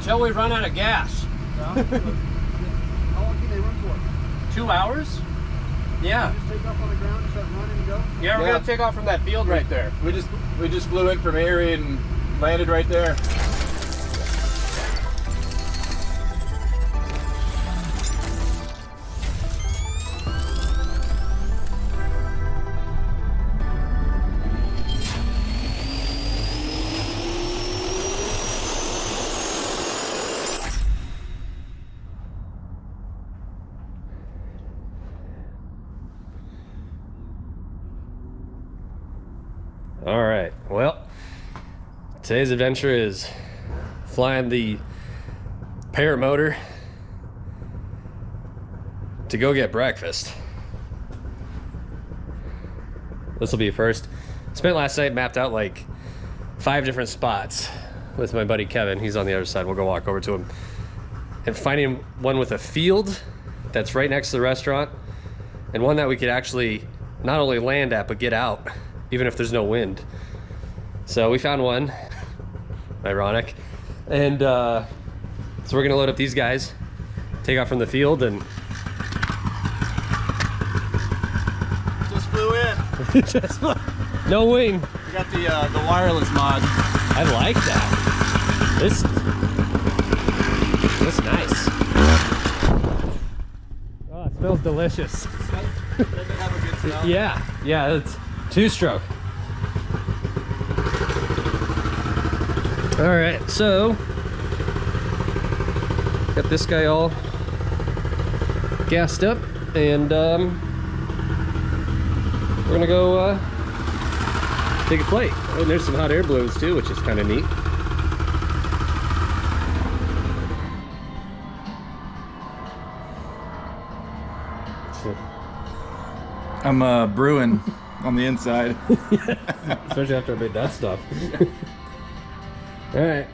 Until we run out of gas. How long can they run for? 2 hours? Yeah. Just take off on the ground and start running and go? Yeah, we're gonna take off from that field right there. We just flew in from Erie and landed right there. All right, well, today's adventure is flying the paramotor to go get breakfast. This will be first. Spent last night, mapped out like 5 different spots with my buddy Kevin. He's on the other side. We'll go walk over to him. And finding one with a field that's right next to the restaurant, and one that we could actually not only land at, but get out, even if there's no wind. So we found one, ironic. And so we're gonna load up these guys, take off from the field, and Just flew in. just no wing. We got the wireless mod. I like that. This nice. Oh, it smells delicious. Doesn't have a good smell. Yeah, it's 2-stroke. All right, so got this guy all gassed up, and we're gonna go take a flight. Oh, and there's some hot air balloons too, which is kind of neat. I'm brewing on the inside. Especially after I made that stuff. All right,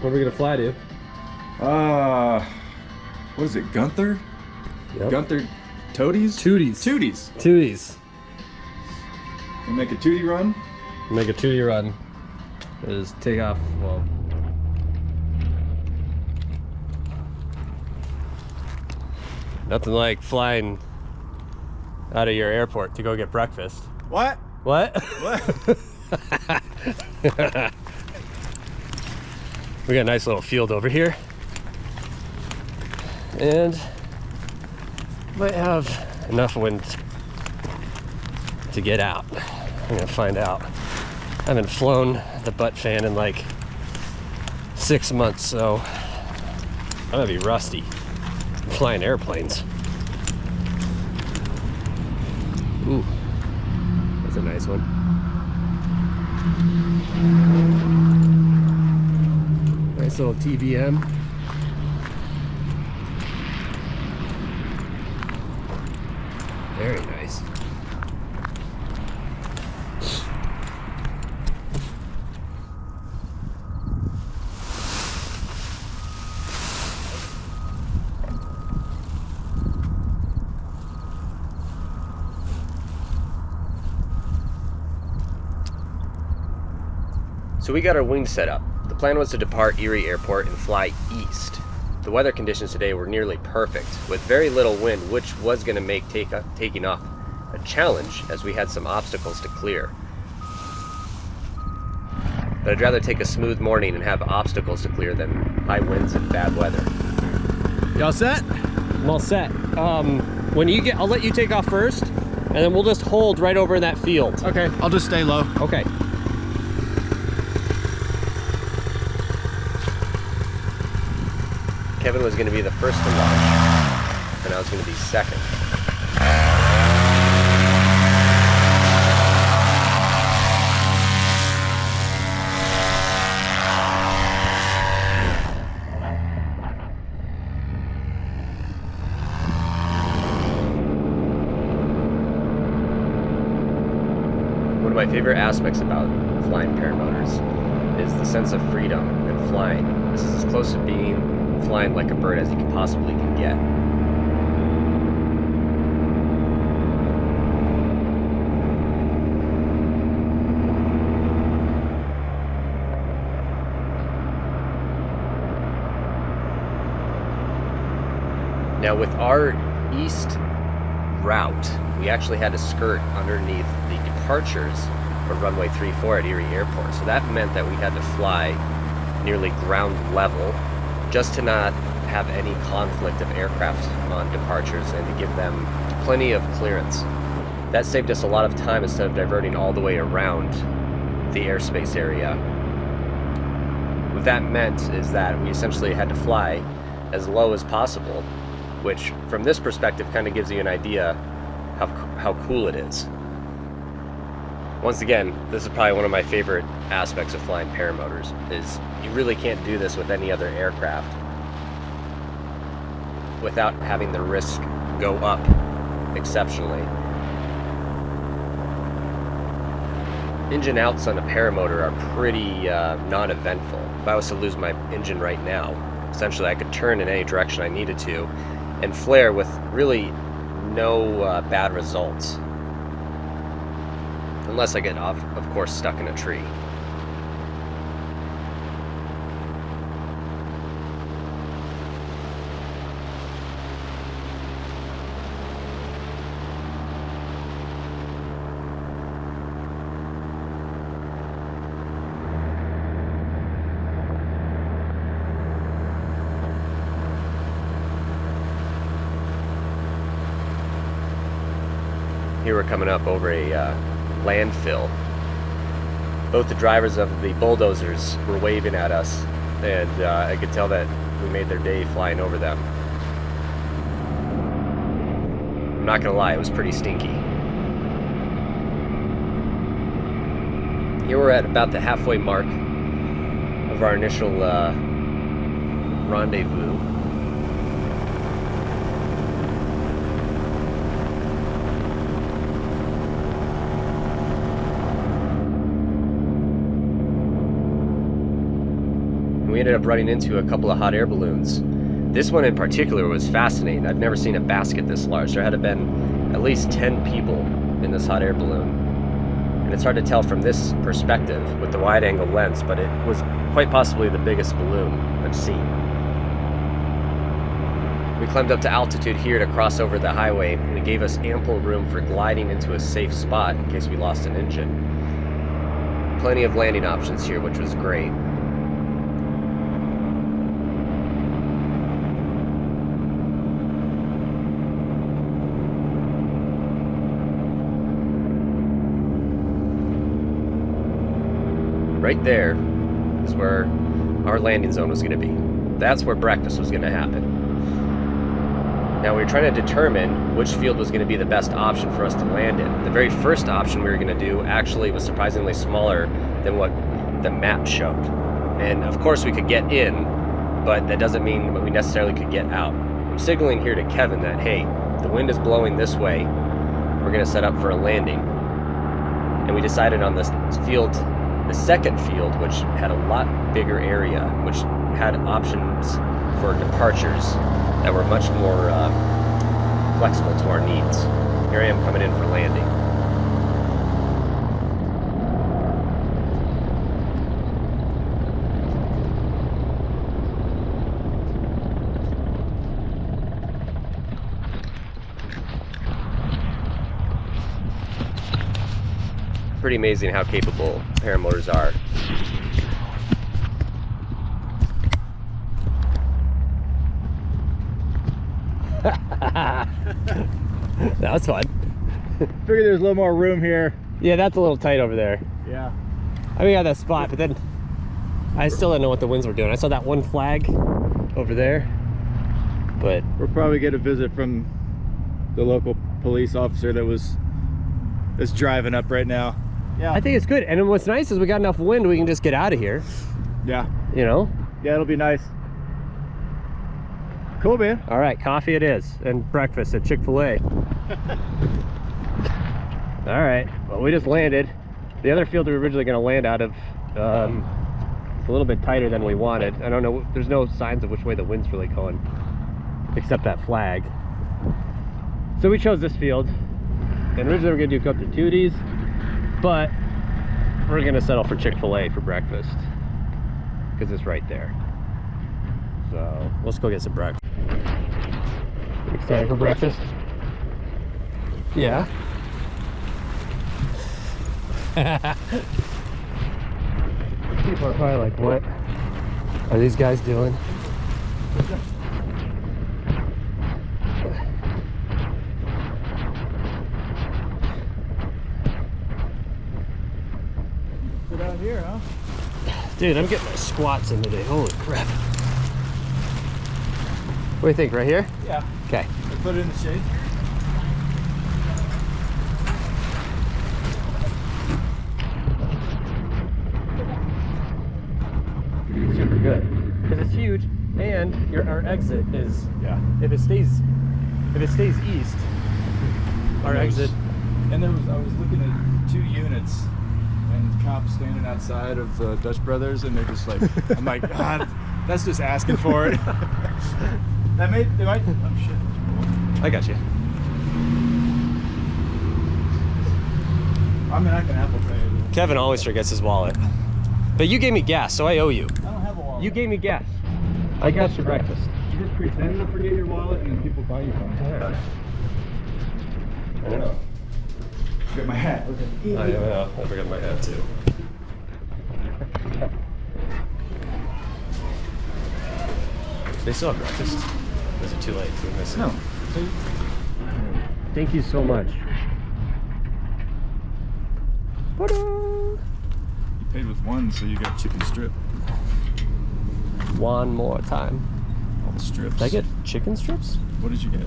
what are we gonna fly to? What is it, Gunther? Yep. Gunther Toadies? Tooties. Tooties. Tooties. We make a tootie run. Make a 2D run. Is take off. Well, nothing like flying out of your airport to go get breakfast. What? What? What? We got a nice little field over here, and might have enough wind to get out. I'm gonna find out. I haven't flown the butt fan in like 6 months, so I'm gonna be rusty flying airplanes. Ooh, that's a nice one. Nice little TVM. Very nice. So we got our wings set up. The plan was to depart Erie Airport and fly east. The weather conditions today were nearly perfect, with very little wind, which was going to make taking off a challenge, as we had some obstacles to clear. But I'd rather take a smooth morning and have obstacles to clear than high winds and bad weather. Y'all set? I'm all set. When you get, I'll let you take off first, and then we'll just hold right over in that field. Okay, I'll just stay low. Okay. Kevin was going to be the first to launch, and I was going to be second. One of my favorite aspects about flying paramotors is the sense of freedom and flying. This is as close to being flying like a bird as you possibly can get. Now with our east route, we actually had to skirt underneath the departures for runway 34 at Erie Airport. So that meant that we had to fly nearly ground level just to not have any conflict of aircraft on departures and to give them plenty of clearance. That saved us a lot of time instead of diverting all the way around the airspace area. What that meant is that we essentially had to fly as low as possible, which from this perspective kind of gives you an idea how cool it is. Once again, this is probably one of my favorite aspects of flying paramotors, is you really can't do this with any other aircraft without having the risk go up exceptionally. Engine outs on a paramotor are pretty non-eventful. If I was to lose my engine right now, essentially I could turn in any direction I needed to and flare with really no bad results. Unless I get, of course, stuck in a tree. Here we're coming up over a landfill. Both the drivers of the bulldozers were waving at us, and I could tell that we made their day flying over them. I'm not gonna lie, it was pretty stinky. Here we're at about the halfway mark of our initial rendezvous. We ended up running into a couple of hot air balloons. This one in particular was fascinating. I've never seen a basket this large. There had to have been at least 10 people in this hot air balloon. And it's hard to tell from this perspective with the wide angle lens, but it was quite possibly the biggest balloon I've seen. We climbed up to altitude here to cross over the highway, and it gave us ample room for gliding into a safe spot in case we lost an engine. Plenty of landing options here, which was great. Right there is where our landing zone was going to be. That's where breakfast was going to happen. Now we were trying to determine which field was going to be the best option for us to land in. The very first option we were going to do actually was surprisingly smaller than what the map showed. And of course we could get in, but that doesn't mean that we necessarily could get out. I'm signaling here to Kevin that, hey, the wind is blowing this way. We're going to set up for a landing. And we decided on this field, the second field, which had a lot bigger area, which had options for departures that were much more flexible to our needs. Here I am coming in for landing. Pretty amazing how capable paramotors are. That was fun. Figured there's a little more room here. Yeah, that's a little tight over there. Yeah. I mean, we got that spot, but then I still didn't know what the winds were doing. I saw that one flag over there, but We'll probably get a visit from the local police officer that's driving up right now. I think it's good. And what's nice is we got enough wind, we can just get out of here, Yeah. you know? Yeah, it'll be nice. Cool, man. All right, coffee it is, and breakfast at Chick-fil-A. All right, well, we just landed. The other field we were originally going to land out of, it's a little bit tighter than we wanted. I don't know, there's no signs of which way the wind's really going, except that flag. So we chose this field, and originally we were going to do cooked tooties, but we're going to settle for Chick-fil-A for breakfast, because it's right there. So let's go get some breakfast. Excited for breakfast? Yeah. People are probably like, what are these guys doing? Sit out here, huh? Dude, I'm getting my squats in today. Holy crap. What do you think, right here? Yeah. Okay. I put it in the shade. Super good. Because it's huge, and our exit is, Yeah. if it stays east, our exit. And I was looking at 2 units and cops standing outside of the Dutch Brothers, and they're just like, I'm like, God, that's just asking for it. They might, oh shit. I got you. I mean, I can Apple Pay. Kevin always forgets his wallet. But you gave me gas, so I owe you. I don't have a wallet. You gave me gas. I got your breakfast. You just pretend to forget your wallet, and then people buy you from it. I know. Forget my hat. Okay. I know. I forgot my hat too. They still have breakfast. Is it too late? We miss it. No. Thank you so much. You paid with 1, so you got chicken strip. One more time. All the strips. Did I get chicken strips? What did you get?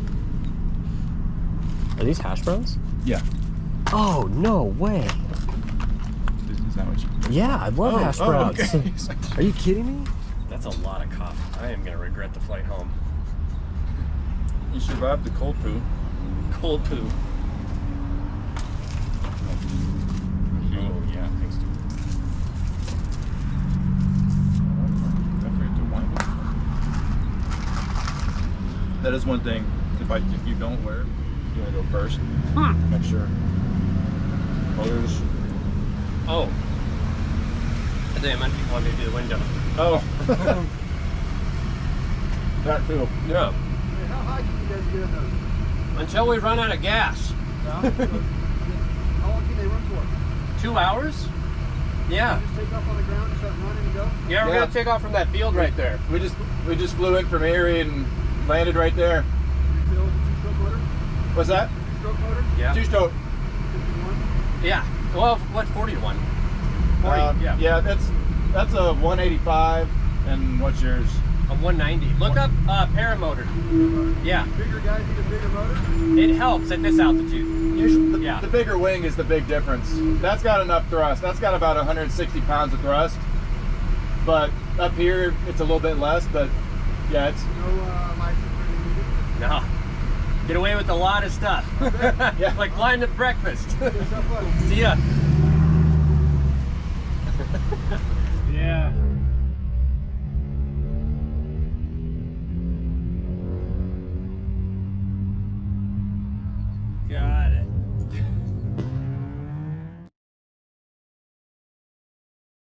Are these hash browns? Yeah. Oh, no way. Is that what you Yeah, I love hash browns. Okay. Are you kidding me? That's a lot of coffee. I am going to regret the flight home. You survived the cold poo. Cold poo. Oh, yeah, thanks to that is one thing. If you don't wear it, you want to go first. Make sure. Others. Oh. I think I meant you wanted me to do the window. Oh. That too. Yeah. Hey, how high can you guys get in those? Until we run out of gas. How long can they run for? 2 hours? Yeah. Just take off on the ground and start running and go? Yeah, we're Yeah. gonna take off from that field right there. We just flew in from Erie and landed right there. Refill the 2-stroke motor? What's that? 2-stroke motor? Yeah. 2-stroke. 51? Yeah. Well, what, 40 to 1? 40, yeah. Yeah, that's a 185. And what's yours? A 190. Look up paramotors. Yeah. Bigger guys need a bigger motor? It helps at this altitude. Usually, Yeah. the bigger wing is the big difference. That's got enough thrust. That's got about 160 pounds of thrust. But up here, it's a little bit less. But yeah, it's No license or anything needed? No. Get away with a lot of stuff. Yeah. Like flying to breakfast. It's so fun. See ya. yeah.